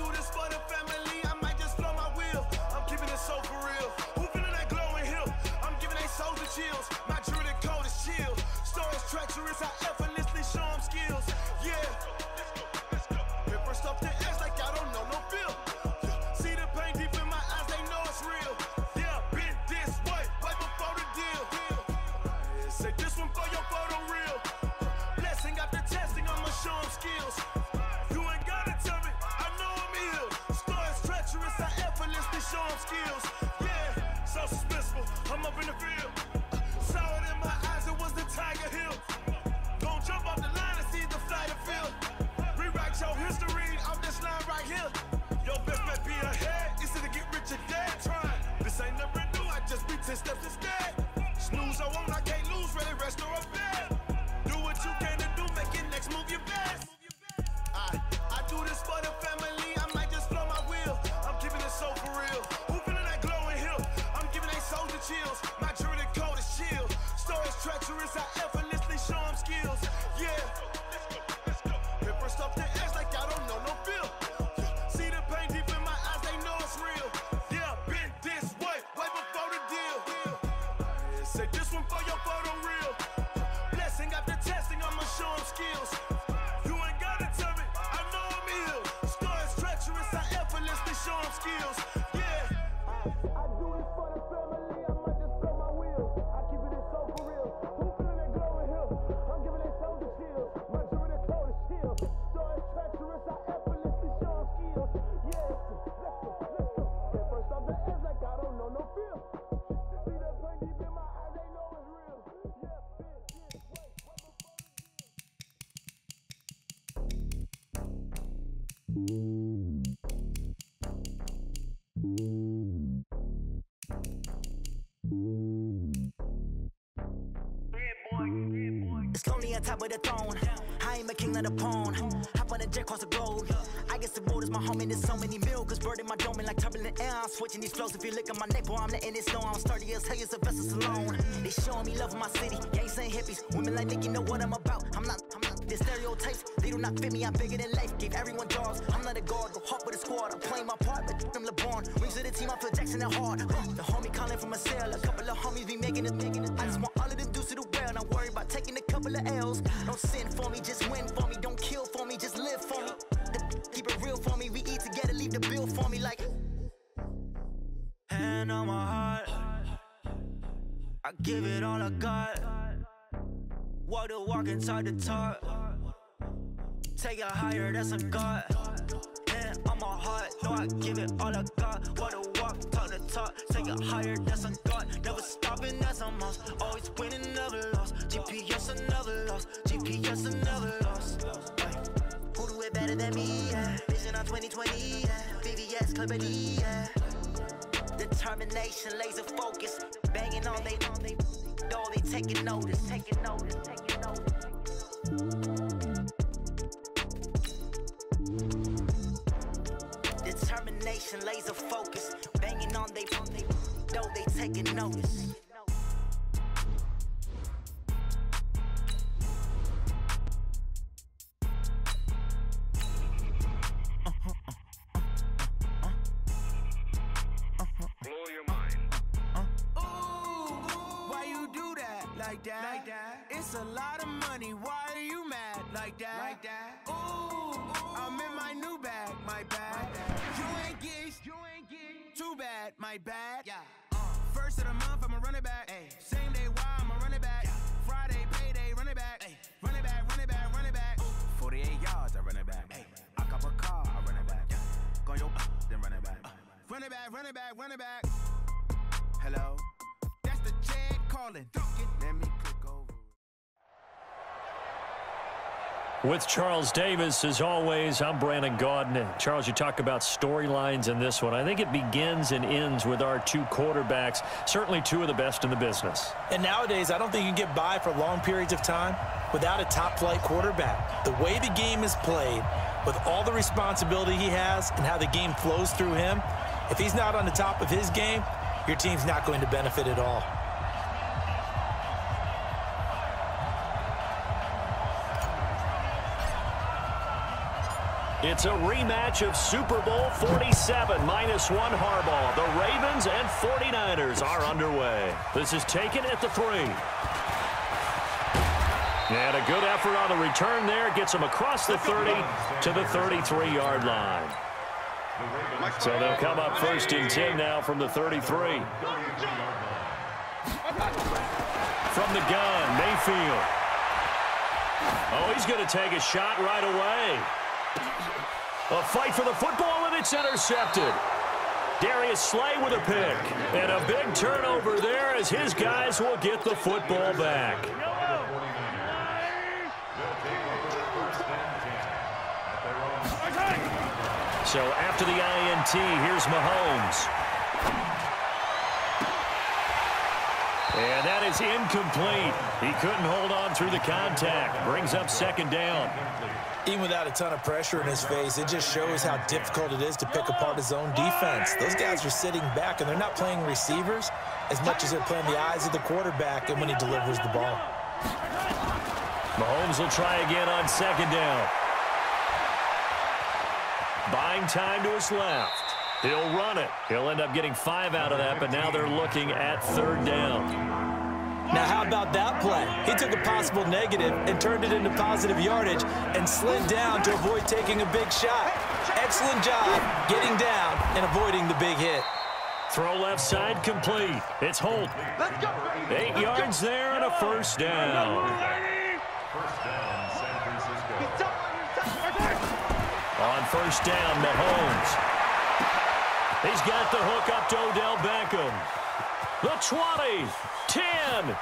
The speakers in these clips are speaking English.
do this for the family, I might just blow my wheel. I'm keeping it so for real. Who feeling that glowing hill? I'm giving they souls the chills. My jewelry the cold is chill. Stories treacherous, I effortlessly show them skills. Yeah. Paper stuff to edge like I don't know no feel. See the pain deep in my eyes, they know it's real. Yeah, been this way, way before the deal. Say this one for your photo reel. Blessing after testing, I'ma show them skills. You ain't gotta tell me, I know I'm ill. Stories treacherous, I effortlessly show them skills. Yeah, so suspenseful, I'm up in the field. Saw it in my eyes, it was the Tiger Hill. Don't jump off the line and see the flight of field. Rewrite your history off this line right here. Your best bet be ahead, easy to get rich or dead. Trying, this ain't never new, I just be 10 steps instead. Snooze or won't, I can't lose, ready, rest or a bed. Do what you can to do, make it next move your best. I do this for the family, I might just blow my wheel. I'm keeping it so for real. Who feeling that glowing hill? I'm giving they souls the chills. My jewelry the cold is chill. Stories treacherous, I effortlessly show them skills. Yeah. Paper stuff to edge like I don't know no feel. See the pain deep in my eyes, they know it's real. Yeah, been this way, way before the deal. Say this one for your photo reel. Blessing after testing, I'ma show them skills. You ain't gotta tell me, I know I'm ill. Stories treacherous, I effortlessly show them skills. Yeah. I do this for the family, I might just blow my wheel. I keep it so for real. Who feeling that glowing hill? I'm giving they souls the chills. My jewelry the cold is chill. Stories treacherous, I effortlessly show them skills. Yeah, let's go. Get first off the edge like I don't know no feel. See that pain deep in my eyes, they know it's real. Yeah, wait before It's lonely on top of the throne. I ain't a king of the pawn. Hop on a jet across the globe. I guess the road is my home and there's so many miracles burning my dome and like turbulent air. I'm switching these flows. If you look at my neck, boy, I'm letting it snow. I'm sturdy as hell, it's a vessel alone. They showing me love in my city. Gangs and hippies, women like Nick, you know what I'm about. I'm not. The stereotypes, they do not fit me. I'm bigger than life. Gave everyone jaws. I'm not a guard. Go hard with a squad. I'm playing my part, but I'm LeBron. Wings of the team, I feel Jackson and hard. The homie calling from a cell. A couple of homies be making it. I just want all of them dudes to do well. Not worry about taking a couple of L's. Don't sin for me, just win for me. Don't kill for me, just live for me. Keep it real for me. We eat together, leave the bill for me like. Hand on my heart, I give it all I got. Walk the walk inside the talk. Take it higher, that's a God. Hand on my heart, know I give it all I got. Walk the walk, talk the talk. Take it higher, that's a God. Never stopping, that's a must. Always winning, never lost. GPS, I never lost. GPS, I never lost. Who do it better than me? Yeah. Vision on 2020, yeah. VVS, Clarity, yeah. Determination, laser focus. Banging on they door, they taking notice. Determination, laser focus. Banging on they door, they taking notice. Like that. It's a lot of money. Why are you mad like that? Ooh, I'm in my new bag, my bad. You ain't get too bad, my bad. Yeah. First of the month, I'ma run it back. Ay. Same day, why I'ma run it back. Yeah. Friday, payday, run it back. Ay. Run it back, run it back, run it back. Ooh. 48 yards, I run it back. Ay. I cop a car, I run it back. Yeah. Go yo, then run it back. Run it back, run it back, run it back. Hello, that's the Chad calling. Let me click over. With Charles Davis, as always, I'm Brandon Gaudin. Charles, you talk about storylines in this one. I think it begins and ends with our two quarterbacks, certainly two of the best in the business. And nowadays, I don't think you can get by for long periods of time without a top-flight quarterback. The way the game is played, with all the responsibility he has and how the game flows through him, if he's not on the top of his game, your team's not going to benefit at all. It's a rematch of Super Bowl 47, -1 Harbaugh. The Ravens and 49ers are underway. This is taken at the 3. And a good effort on the return there. Gets them across the 30 to the 33-yard line. So they'll come up 1st and 10 now from the 33. From the gun, Mayfield. Oh, he's going to take a shot right away. A fight for the football, and it's intercepted. Darius Slay with a pick. And a big turnover there as his guys will get the football back. So after the INT, here's Mahomes. And that is incomplete. He couldn't hold on through the contact. Brings up 2nd down. Even without a ton of pressure in his face, it just shows how difficult it is to pick apart his own defense. Those guys are sitting back, and they're not playing receivers as much as they're playing the eyes of the quarterback and when he delivers the ball. Mahomes will try again on 2nd down. Buying time to his left. He'll run it. He'll end up getting 5 out of that, but now they're looking at 3rd down. Now, how about that play? He took a possible negative and turned it into positive yardage and slid down to avoid taking a big shot. Excellent job getting down and avoiding the big hit. Throw left side complete. It's Holt. 8 yards there and a 1st down. On 1st down, Mahomes. He's got the hook up to Odell Beckham. The 20, 10,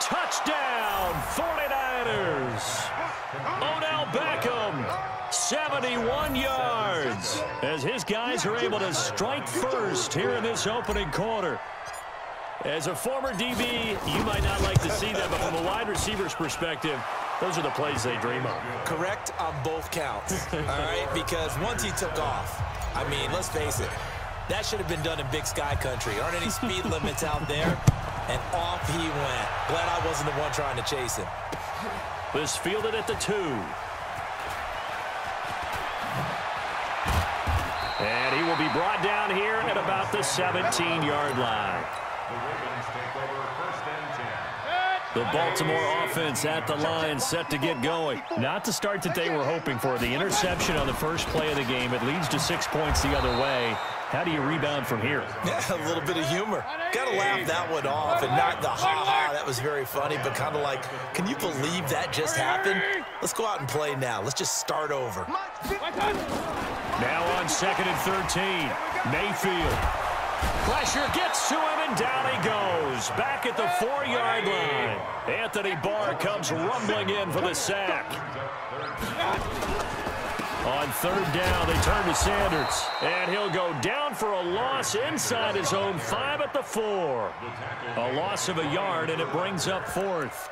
touchdown, 49ers. Odell Beckham, 71 yards, as his guys are able to strike first here in this opening quarter. As a former DB, you might not like to see that, but from a wide receiver's perspective, those are the plays they dream of. Correct on both counts, all right? Because once he took off, I mean, let's face it, that should have been done in Big Sky Country. Aren't any speed limits out there? And off he went. Glad I wasn't the one trying to chase him. This fielded at the 2. And he will be brought down here at about the 17-yard line. The Baltimore offense at the line, set to get going. Not the start that they were hoping for. The interception on the first play of the game. It leads to 6 points the other way. How do you rebound from here? Yeah, a little bit of humor. Got to laugh that one off and not the ha-ha. That was very funny, but kind of like, can you believe that just happened? Let's go out and play now. Let's just start over. Now on 2nd and 13, Mayfield. Pressure gets to him, and down he goes. Back at the 4-yard line. Anthony Barr comes rumbling in for the sack. On 3rd down, they turn to Sanders. And he'll go down for a loss inside his own 5 at the 4. A loss of a yard, and it brings up 4th.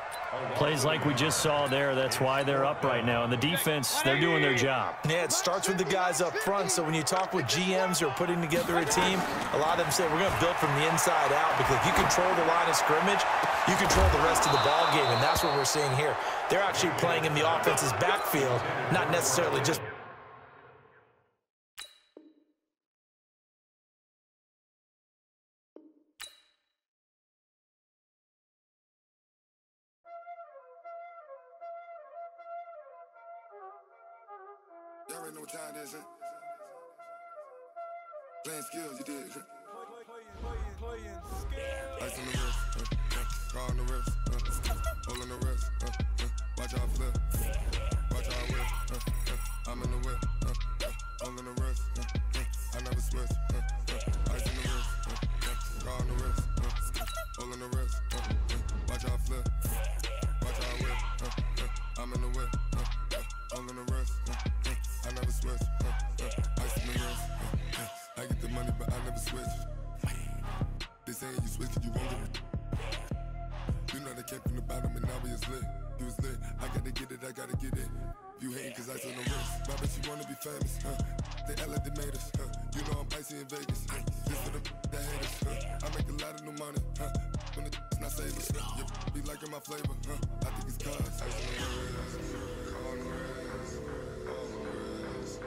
Plays like we just saw there, that's why they're up right now. And the defense, they're doing their job. Yeah, it starts with the guys up front. So when you talk with GMs who are putting together a team, a lot of them say we're going to build from the inside out, because if you control the line of scrimmage, you control the rest of the ball game, and that's what we're seeing here. They're actually playing in the offense's backfield, not necessarily just... Y'all already know what time it is, huh? Playing skills, you did. Ice on the wrist, car on the wrist, hole on the wrist, watch out flip, watch out whip, I'm in the whip, hole in the wrist, I never switch, ice on the wrist, car on the wrist, hole in the wrist, watch out flip, watch out whip, I'm in the whip, hole in the wrist, I never switch, ice in the wrist, I get the money but I never switch. They saying you switch and you won't get it. You know they came from the bottom and now we is lit. You was lit, I gotta get it, I gotta get it. You hating cause ice on the wrist. My bitch, you wanna be famous, They act like they made us, You know I'm icy in Vegas, This for the that hate us, I make a lot of new money, When it's not savers, You be liking my flavor, I think it's cause ice on the wrist, on the wrist, on the wrist,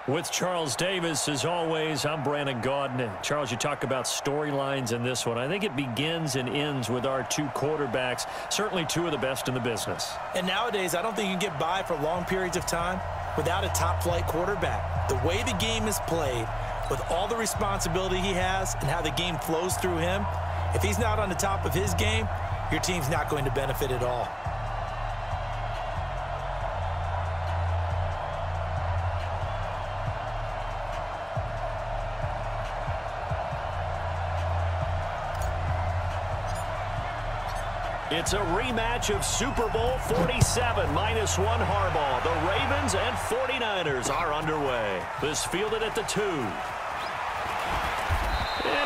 With Charles Davis, as always, I'm Brandon Gaudin. Charles, you talk about storylines in this one. I think it begins and ends with our two quarterbacks, certainly two of the best in the business. And nowadays, I don't think you can get by for long periods of time without a top-flight quarterback. The way the game is played, with all the responsibility he has and how the game flows through him, if he's not on the top of his game, your team's not going to benefit at all. It's a rematch of Super Bowl 47, -1 Harbaugh. The Ravens and 49ers are underway. This fielded at the 2. And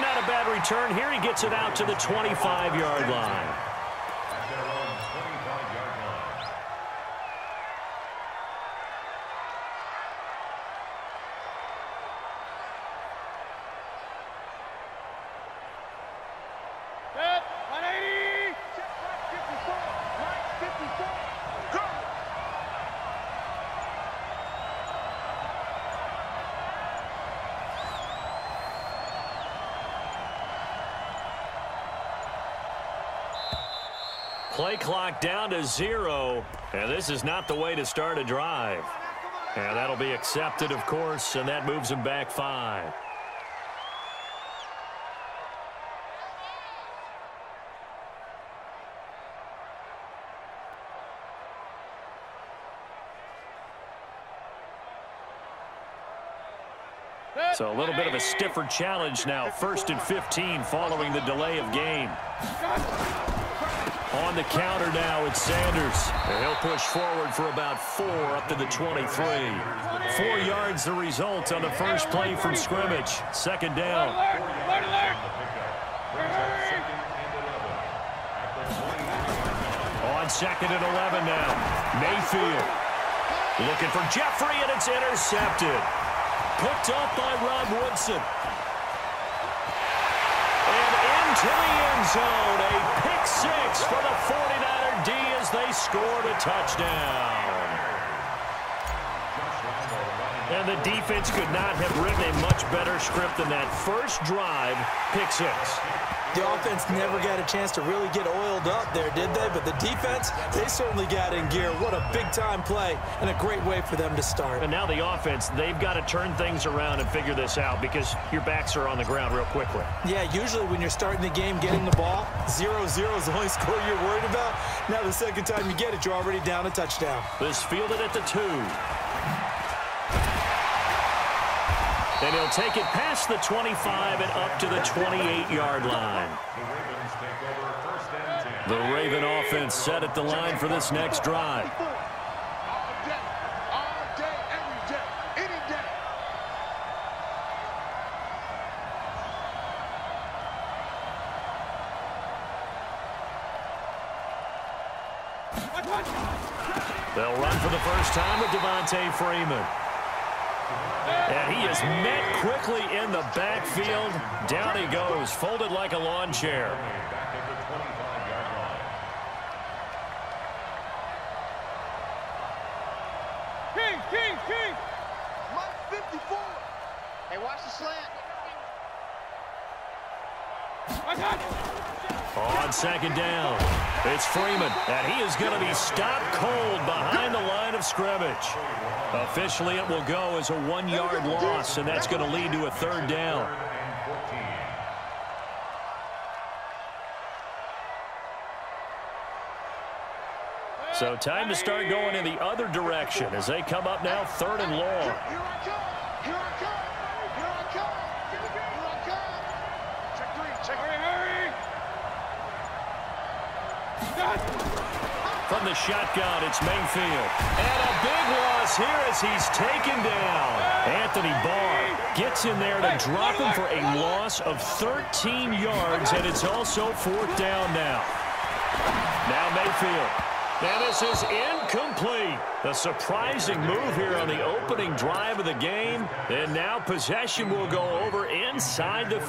not a bad return here. He gets it out to the 25-yard line. Play clock down to 0, and this is not the way to start a drive. And that'll be accepted, of course, and that moves him back 5. So a little bit of a stiffer challenge now. 1st and 15 following the delay of game. On the counter now, it's Sanders. And he'll push forward for about 4 up to the 23. 4 yards the result on the first play from scrimmage. 2nd down. On 2nd and 11 now. Mayfield looking for Jeffrey, and it's intercepted. Picked up by Rod Woodson. And into the end zone, a pick 6 for the 49er D as they scored a touchdown. And the defense could not have written a much better script than that. First drive, pick 6. The offense never got a chance to really get oiled up there, did they? But the defense, they certainly got in gear. What a big-time play and a great way for them to start. And now the offense, they've got to turn things around and figure this out because your backs are on the ground real quickly. Yeah, usually when you're starting the game, getting the ball, 0-0 is the only score you're worried about. Now the second time you get it, you're already down a touchdown. This fielded at the 2. And he'll take it past the 25 and up to the 28-yard line. The Raven offense set at the line for this next drive. They'll run for the first time with Devontae Freeman. And he is met quickly in the backfield. Down he goes, folded like a lawn chair. King. Mike 54. Hey, watch the slant. On 2nd down, it's Freeman, and he is going to be stopped cold behind the line of scrimmage. Officially, it will go as a 1-yard loss, and that's going to lead to a 3rd down. So time to start going in the other direction as they come up now 3rd and long. From the shotgun, it's Mayfield. And a big loss here as he's taken down. Anthony Barr gets in there to drop him for a loss of 13 yards, and it's also 4th down now. Now Mayfield. And this is incomplete. A surprising move here on the opening drive of the game. And now possession will go over inside the